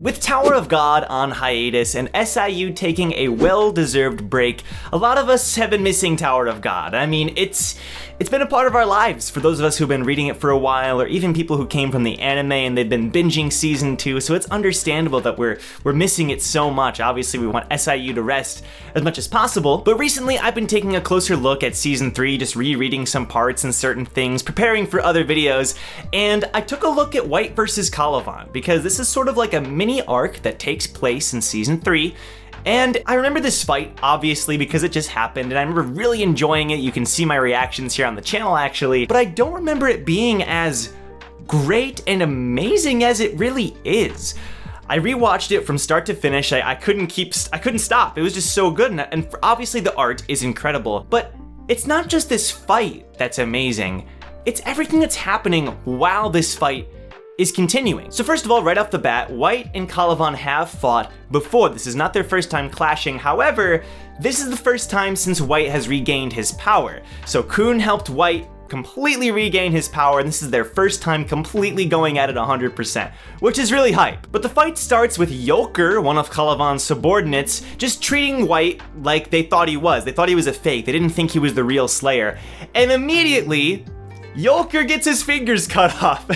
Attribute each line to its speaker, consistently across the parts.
Speaker 1: With Tower of God on hiatus and SIU taking a well-deserved break, a lot of us have been missing Tower of God. I mean, it's been a part of our lives for those of us who've been reading it for a while, or even people who came from the anime and they've been binging season 2, so it's understandable that we're missing it so much. Obviously, we want SIU to rest as much as possible, but recently I've been taking a closer look at season 3, just rereading some parts and certain things, preparing for other videos, and I took a look at Whitt versus Kallavan, because this is sort of like a mini arc that takes place in season 3. And I remember this fight, obviously, because it just happened, and I remember really enjoying it. You can see my reactions here on the channel, actually, but I don't remember it being as great and amazing as it really is. I rewatched it from start to finish. I couldn't stop. It was just so good, and obviously the art is incredible, but it's not just this fight that's amazing, it's everything that's happening while this fight is continuing. So first of all, right off the bat, Whitt and Kallavan have fought before. This is not their first time clashing. However, this is the first time since Whitt has regained his power. So Khun helped Whitt completely regain his power, and this is their first time completely going at it 100%, which is really hype. But the fight starts with Yolker, one of Kallavan's subordinates, just treating Whitt like they thought he was. They thought he was a fake. They didn't think he was the real Slayer. And immediately, Yolker gets his fingers cut off.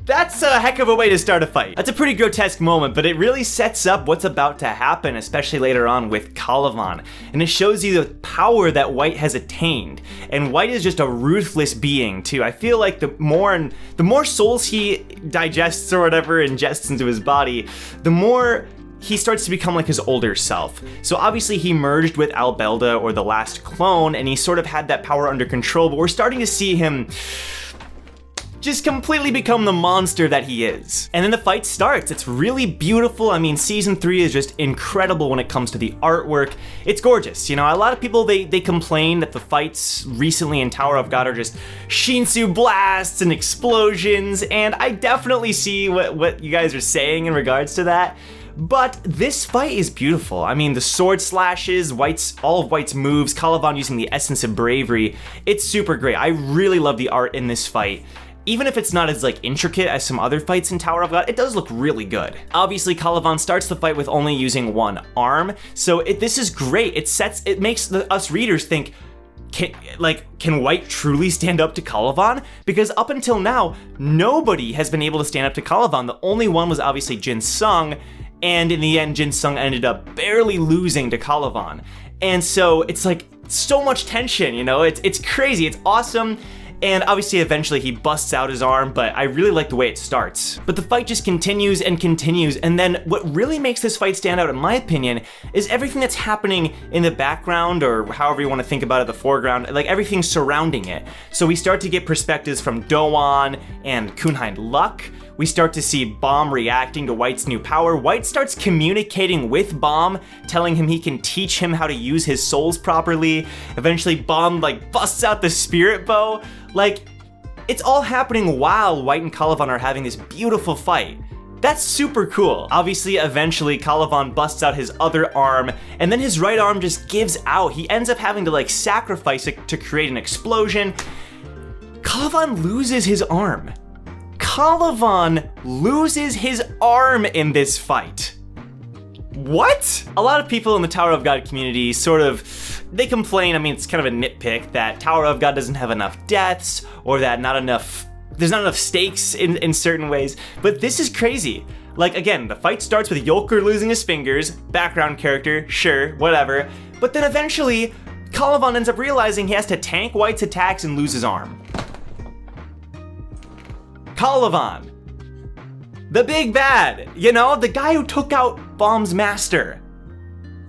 Speaker 1: That's a heck of a way to start a fight. That's a pretty grotesque moment, but it really sets up what's about to happen, especially later on with Kallavan. And it shows you the power that Whitt has attained. And Whitt is just a ruthless being too. I feel like the more souls he digests or whatever, ingests into his body, the more he starts to become like his older self. So obviously he merged with Albelda, or the last clone, and he sort of had that power under control, but we're starting to see him just completely become the monster that he is. And then the fight starts. It's really beautiful. I mean, season 3 is just incredible when it comes to the artwork. It's gorgeous. You know, a lot of people, they complain that the fights recently in Tower of God are just Shinsu blasts and explosions, and I definitely see what you guys are saying in regards to that. But this fight is beautiful. I mean, the sword slashes, all of Whitt's moves, Kallavan using the essence of bravery. It's super great. I really love the art in this fight. Even if it's not as like intricate as some other fights in Tower of God, it does look really good. Obviously, Kallavan starts the fight with only using one arm, so this is great. It makes us readers think, can Whitt truly stand up to Kallavan? Because up until now, nobody has been able to stand up to Kallavan. The only one was obviously Jin Sung, and in the end, Jin Sung ended up barely losing to Kallavan. And so it's like so much tension, you know? It's crazy, it's awesome. And obviously eventually he busts out his arm, but I really like the way it starts. But the fight just continues and continues, and then what really makes this fight stand out, in my opinion, is everything that's happening in the background, or however you want to think about it, the foreground, like everything surrounding it. So we start to get perspectives from Doan and Kunhind Luck. We start to see Bomb reacting to Whitt's new power. Whitt starts communicating with Bomb, telling him he can teach him how to use his souls properly. Eventually Bomb busts out the spirit bow. It's all happening while Whitt and Kallavan are having this beautiful fight. That's super cool. Obviously, eventually Kallavan busts out his other arm, and then his right arm just gives out. He ends up having to sacrifice it to create an explosion. Kallavan loses his arm. Kallavan loses his arm in this fight. What? A lot of people in the Tower of God community they complain, I mean, it's kind of a nitpick, that Tower of God doesn't have enough deaths, or that there's not enough stakes in certain ways, but this is crazy. Again, the fight starts with Yolker losing his fingers, background character, sure, whatever, but then eventually, Kallavan ends up realizing he has to tank Whitt's attacks and lose his arm. Kallavan, the big bad, you know, the guy who took out Bomb's master,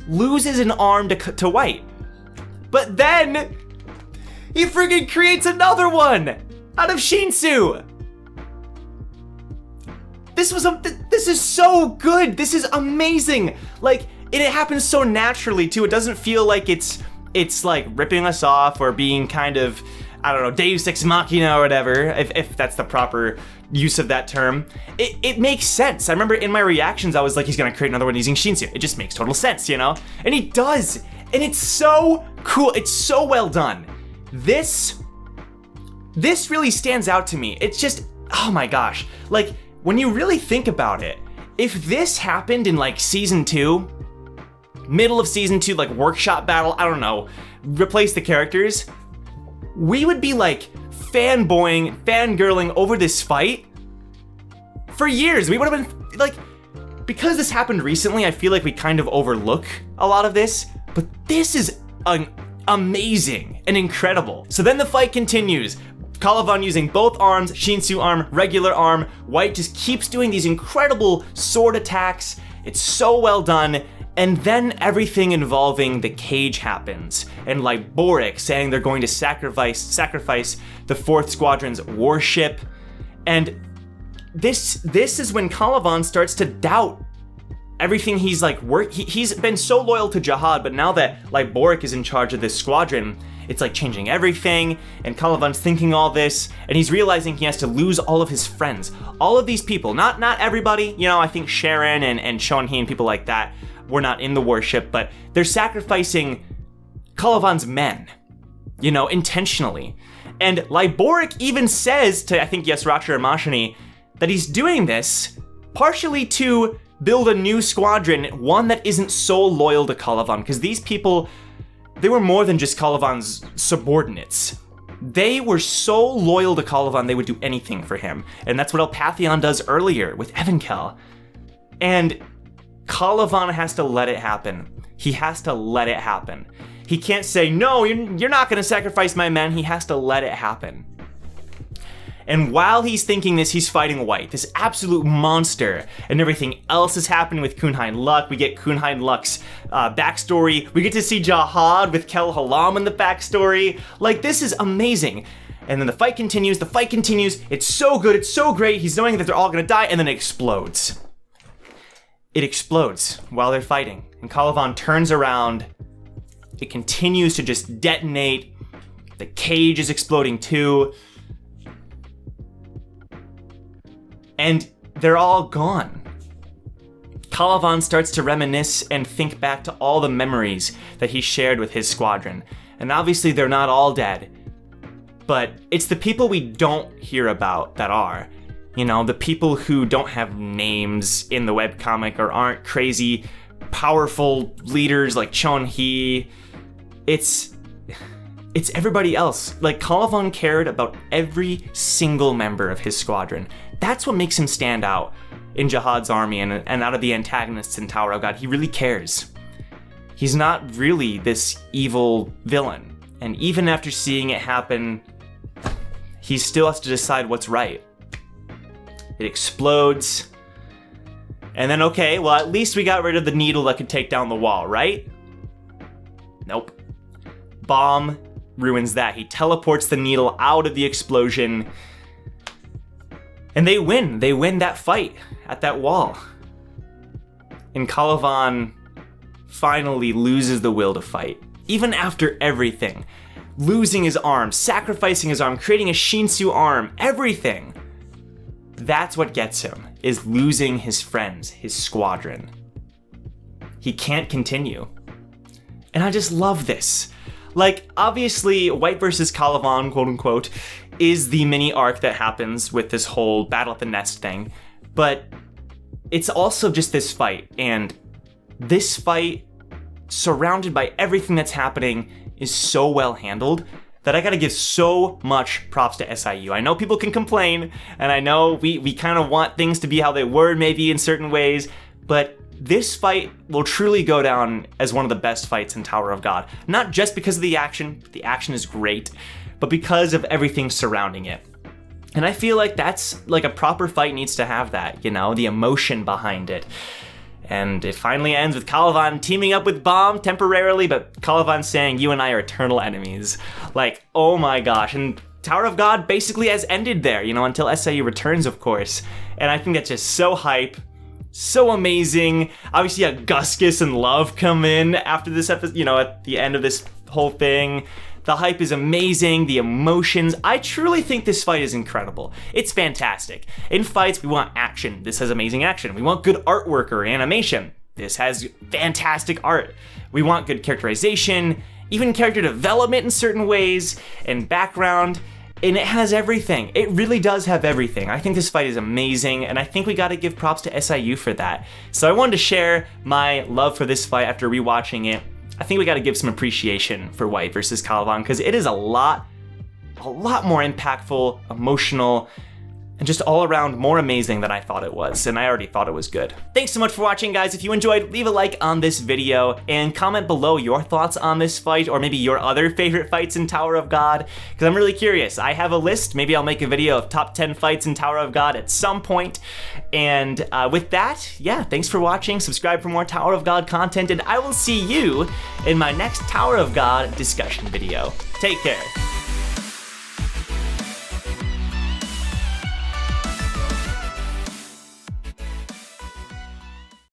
Speaker 1: loses an arm to Whitt. But then, he friggin' creates another one out of Shinsu. This is so good. This is amazing. It happens so naturally too. It doesn't feel like it's ripping us off or being kind of, I don't know, Deus Ex Machina or whatever, if that's the proper use of that term. It makes sense. I remember in my reactions, I was like, he's gonna create another one using Shinsu. It just makes total sense, you know? And he does. And it's so cool. It's so well done. This really stands out to me. It's just, oh my gosh. when you really think about it, if this happened in like season 2, middle of season 2, like workshop battle, I don't know, replace the characters, we would be like fanboying, fangirling over this fight for years. We would have been like, because this happened recently, I feel like we kind of overlook a lot of this, but this is amazing and incredible. So then the fight continues. Kallavan using both arms, Shinsu arm, regular arm. Whitt just keeps doing these incredible sword attacks. It's so well done. And then everything involving the cage happens. And Boric saying they're going to sacrifice the 4th Squadron's warship. And this is when Kallavan starts to doubt everything he's he's been so loyal to Jihad, but now that Boric is in charge of this squadron, it's like changing everything, and Kallavan's thinking all this, and he's realizing he has to lose all of his friends. All of these people, not everybody, I think Sharon and Shonhee and people like that were not in the warship, but they're sacrificing Kallavan's men, intentionally. And Boric even says to, I think, Yasracha or Mashani, that he's doing this partially to build a new squadron, one that isn't so loyal to Kallavan, because these people, they were more than just Kallavan's subordinates. They were so loyal to Kallavan, they would do anything for him. And that's what Elpathion does earlier with Evankel. And Kallavan has to let it happen. He has to let it happen. He can't say, no, you're not going to sacrifice my men. He has to let it happen. And while he's thinking this, he's fighting Whitt, this absolute monster, and everything else is happening with Kunhain Luck. We get Kunhain Luck's backstory. We get to see Jihad with Kel Halam in the backstory. This is amazing. And then the fight continues, It's so good, it's so great. He's knowing that they're all gonna die, and then it explodes. It explodes while they're fighting. And Kallavan turns around. It continues to just detonate. The cage is exploding too. And they're all gone. Kallavan starts to reminisce and think back to all the memories that he shared with his squadron. And obviously they're not all dead, but it's the people we don't hear about that are. The people who don't have names in the webcomic or aren't crazy, powerful leaders like Chonhee. It's everybody else. Kallavan cared about every single member of his squadron. That's what makes him stand out in Jihad's army and out of the antagonists in Tower of God. He really cares. He's not really this evil villain. And even after seeing it happen, he still has to decide what's right. It explodes. And then, okay, well, at least we got rid of the needle that could take down the wall, right? Nope. Bomb ruins that. He teleports the needle out of the explosion. And they win. They win that fight at that wall. And Kallavan finally loses the will to fight. Even after everything. Losing his arm, sacrificing his arm, creating a Shinsu arm, everything. That's what gets him, is losing his friends, his squadron. He can't continue. And I just love this. Obviously, Whitt versus Kallavan, quote unquote, is the mini arc that happens with this whole Battle at the Nest thing. But it's also just this fight. And this fight, surrounded by everything that's happening, is so well handled that I gotta give so much props to SIU. I know people can complain, and I know we kind of want things to be how they were maybe in certain ways, but this fight will truly go down as one of the best fights in Tower of God. Not just because of the action is great, but because of everything surrounding it. And I feel like that's a proper fight needs to have that, the emotion behind it. And it finally ends with Kallavan teaming up with Bomb temporarily, but Kallavan saying, you and I are eternal enemies. Oh my gosh. And Tower of God basically has ended there, until SIU returns, of course. And I think that's just so hype, so amazing. Obviously, Guskus and Love come in after this episode, at the end of this whole thing. The hype is amazing, the emotions. I truly think this fight is incredible. It's fantastic. In fights, we want action. This has amazing action. We want good artwork or animation. This has fantastic art. We want good characterization, even character development in certain ways, and background. and it has everything. It really does have everything. I think this fight is amazing, and I think we gotta give props to SIU for that. So I wanted to share my love for this fight after rewatching it. I think we gotta give some appreciation for Whitt versus Kallavan, because it is a lot more impactful, emotional, and just all around more amazing than I thought it was, and I already thought it was good. Thanks so much for watching, guys. If you enjoyed, leave a like on this video, and comment below your thoughts on this fight, or maybe your other favorite fights in Tower of God, because I'm really curious. I have a list. Maybe I'll make a video of top 10 fights in Tower of God at some point. And with that, yeah, thanks for watching. Subscribe for more Tower of God content, and I will see you in my next Tower of God discussion video. Take care.